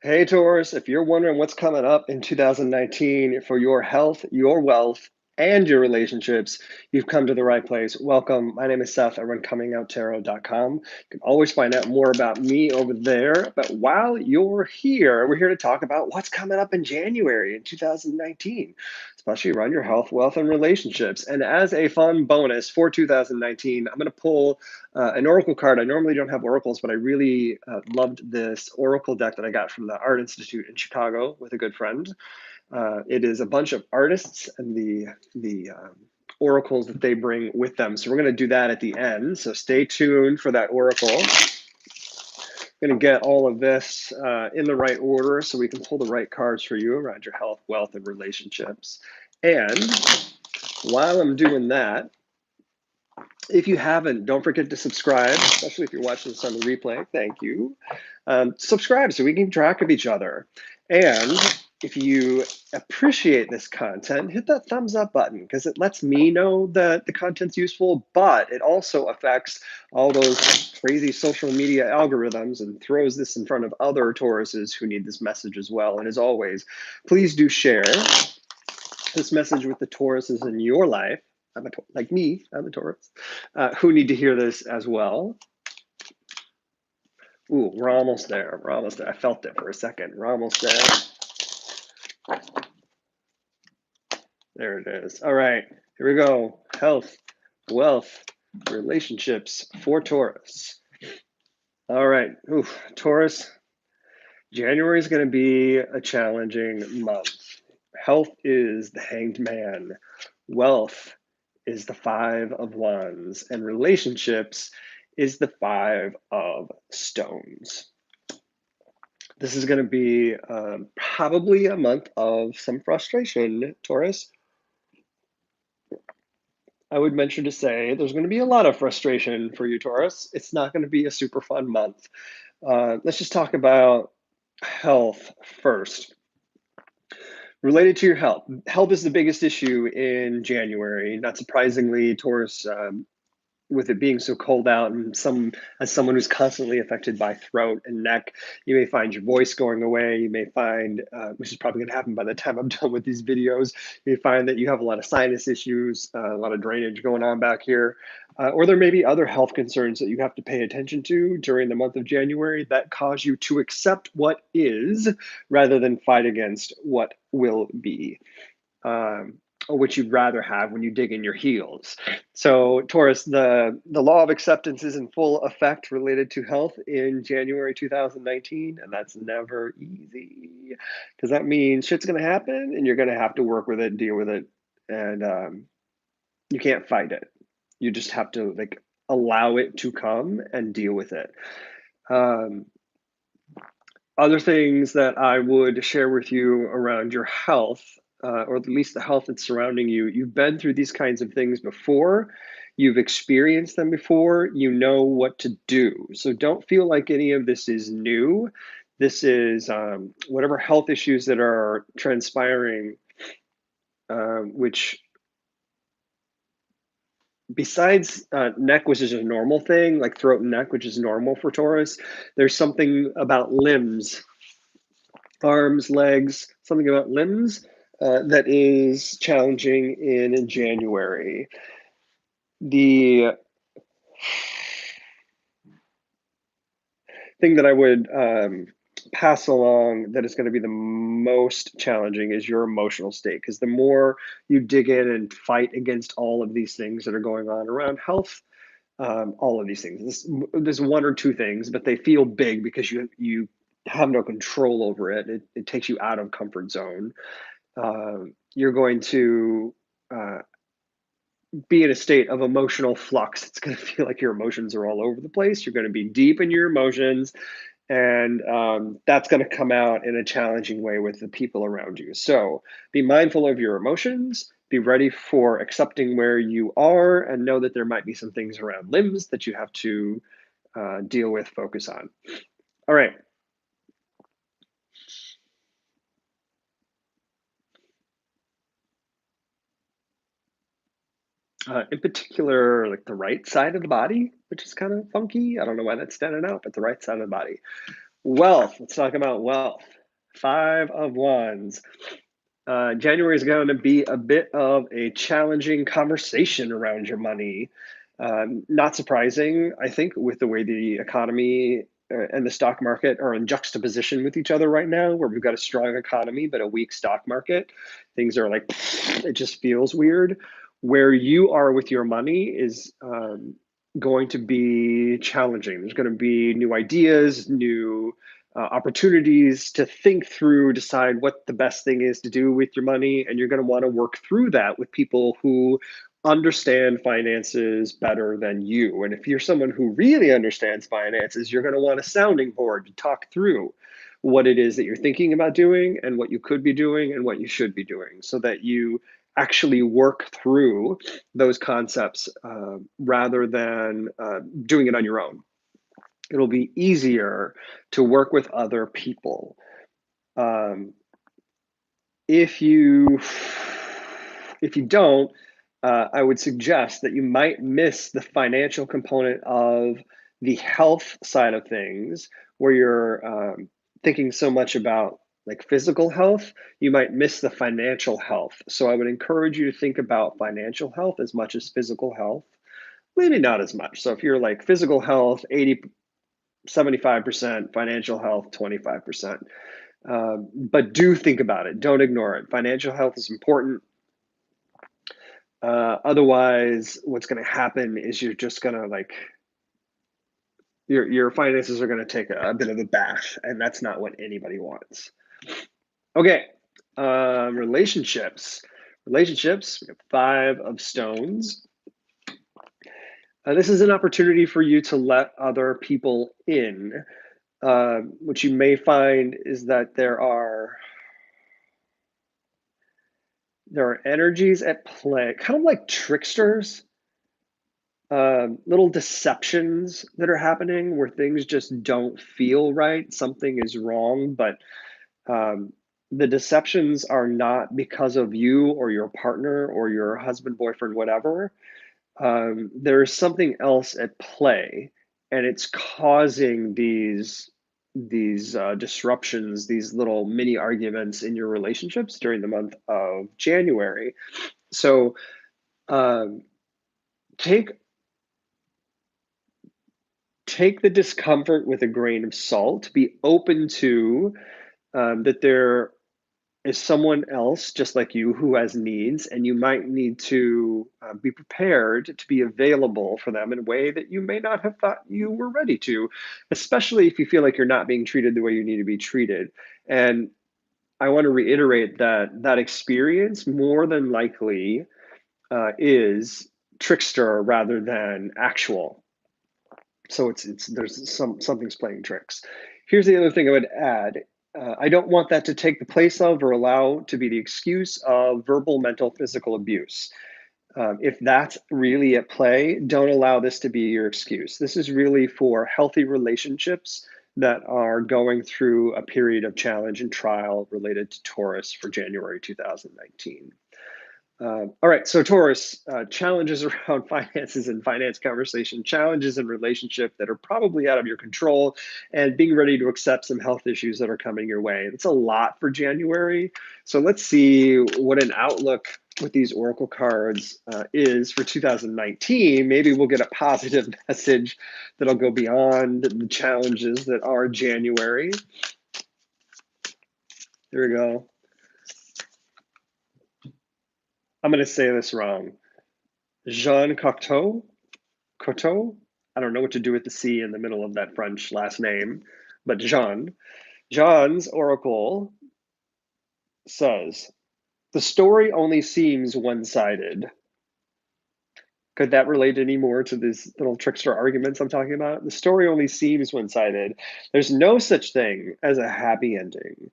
Hey Taurus, if you're wondering what's coming up in 2019 for your health, your wealth, and your relationships, you've come to the right place. Welcome. My name is Seth. I run Comingouttarot.com. You can always find out more about me over there. But while you're here, we're here to talk about what's coming up in January in 2019, especially around your health, wealth, and relationships. And as a fun bonus for 2019, I'm going to pull an oracle card. I normally don't have oracles, but I really loved this oracle deck that I got from the Art Institute in Chicago with a good friend. It is a bunch of artists and the oracles that they bring with them. So we're going to do that at the end. So stay tuned for that oracle. I'm going to get all of this in the right order so we can pull the right cards for you around your health, wealth, and relationships. And while I'm doing that, if you haven't, don't forget to subscribe, especially if you're watching this on the replay. Thank you. Subscribe so we can keep track of each other. And if you appreciate this content, hit that thumbs up button because it lets me know that the content's useful, but it also affects all those crazy social media algorithms and throws this in front of other Tauruses who need this message as well. And as always, please do share this message with the Tauruses in your life. Like me, I'm a Taurus, who need to hear this as well. Ooh, we're almost there. We're almost there. I felt it for a second. We're almost there. There it is. All right, here we go. Health, wealth, relationships for Taurus. All right, ooh, Taurus, January is going to be a challenging month. Health is the Hanged Man. Wealth is the Five of Wands. And relationships is the Five of Stones. This is going to be probably a month of some frustration, Taurus. I would venture to say there's going to be a lot of frustration for you, Taurus. It's not going to be a super fun month. Let's just talk about health first. Related to your health, health is the biggest issue in January. Not surprisingly, Taurus, with it being so cold out, and as someone who's constantly affected by throat and neck, you may find your voice going away. You may find, which is probably going to happen by the time I'm done with these videos, you may find that you have a lot of sinus issues, a lot of drainage going on back here, or there may be other health concerns that you have to pay attention to during the month of January that cause you to accept what is rather than fight against what will be. Or which you'd rather have when you dig in your heels. So, Taurus, the law of acceptance is in full effect related to health in January 2019, and that's never easy because that means shit's going to happen, and you're going to have to work with it, deal with it, and you can't fight it. You just have to like allow it to come and deal with it. Um, Other things that I would share with you around your health, or at least the health that's surrounding you, you've been through these kinds of things before, you've experienced them before, you know what to do. So don't feel like any of this is new. This is whatever health issues that are transpiring, which besides neck, which is a normal thing, like throat and neck, which is normal for Taurus, there's something about limbs, arms, legs, something about limbs that is challenging in January. The thing that I would pass along that is going to be the most challenging is your emotional state, because the more you dig in and fight against all of these things that are going on around health, all of these things, there's one or two things, but they feel big because you have no control over it. It takes you out of comfort zone. You're going to uh, be in a state of emotional flux. It's going to feel like your emotions are all over the place. You're going to be deep in your emotions, and that's going to come out in a challenging way with the people around you. So be mindful of your emotions. Be ready for accepting where you are, and know that there might be some things around limbs that you have to deal with, focus on. All right. In particular, like the right side of the body, which is kind of funky. I don't know why that's standing out, but the right side of the body. Wealth. Let's talk about wealth. Five of Wands. January is going to be a bit of a challenging conversation around your money. Not surprising, I think, with the way the economy and the stock market are in juxtaposition with each other right now, where we've got a strong economy but a weak stock market. Things are like, it just feels weird. Where you are with your money is going to be challenging. There's going to be new ideas, new opportunities to think through, decide what the best thing is to do with your money. And you're going to want to work through that with people who understand finances better than you. And if you're someone who really understands finances, you're going to want a sounding board to talk through what it is that you're thinking about doing and what you could be doing and what you should be doing so that you actually work through those concepts rather than doing it on your own. It'll be easier to work with other people. Um, if you don't, I would suggest that you might miss the financial component of the health side of things, where you're thinking so much about like physical health. You might miss the financial health. So I would encourage you to think about financial health as much as physical health. Maybe not as much. So if you're like physical health, 75%, financial health, 25%. But do think about it. Don't ignore it. Financial health is important. Otherwise, what's going to happen is you're just going to like, your finances are going to take a bit of a bath, and that's not what anybody wants. Okay, relationships. Relationships, we have Five of Stones. This is an opportunity for you to let other people in. What you may find is that there are energies at play, kind of like tricksters, little deceptions that are happening where things just don't feel right. Something is wrong, but the deceptions are not because of you or your partner or your husband, boyfriend, whatever. There's something else at play, and it's causing these disruptions, these little mini arguments in your relationships during the month of January. So um, take the discomfort with a grain of salt. Be open to that there is someone else just like you who has needs, and you might need to be prepared to be available for them in a way that you may not have thought you were ready to, especially if you feel like you're not being treated the way you need to be treated. And I want to reiterate that that experience more than likely is trickster rather than actual. So it's there's something's playing tricks. Here's the other thing I would add. I don't want that to take the place of or allow to be the excuse of verbal, mental, physical abuse. If that's really at play, don't allow this to be your excuse. This is really for healthy relationships that are going through a period of challenge and trial related to Taurus for January 2019. All right, so Taurus, challenges around finances and finance conversation, challenges in relationship that are probably out of your control, and being ready to accept some health issues that are coming your way. That's a lot for January. So let's see what an outlook with these oracle cards is for 2019. Maybe we'll get a positive message that'll go beyond the challenges that are January. There we go. I'm going to say this wrong. Jean Cocteau? Cocteau? I don't know what to do with the C in the middle of that French last name, but Jean. Jean's oracle says, the story only seems one-sided. Could that relate any more to these little trickster arguments I'm talking about? The story only seems one-sided. There's no such thing as a happy ending.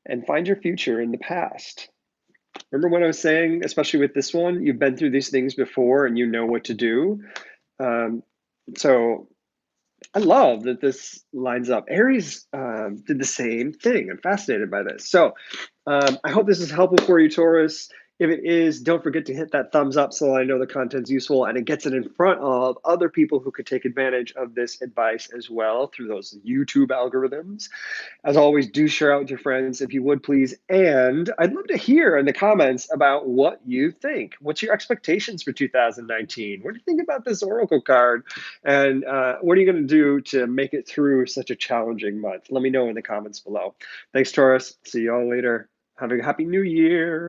And find your future in the past. Remember what I was saying, especially with this one, you've been through these things before and you know what to do. So I love that this lines up. Aries did the same thing. I'm fascinated by this. So I hope this is helpful for you, Taurus. If it is, don't forget to hit that thumbs up so I know the content's useful and it gets it in front of other people who could take advantage of this advice as well through those YouTube algorithms. As always, do share out with your friends if you would please. And I'd love to hear in the comments about what you think. What's your expectations for 2019? What do you think about this Oracle card? And what are you going to do to make it through such a challenging month? Let me know in the comments below. Thanks, Taurus. See you all later. Have a happy new year.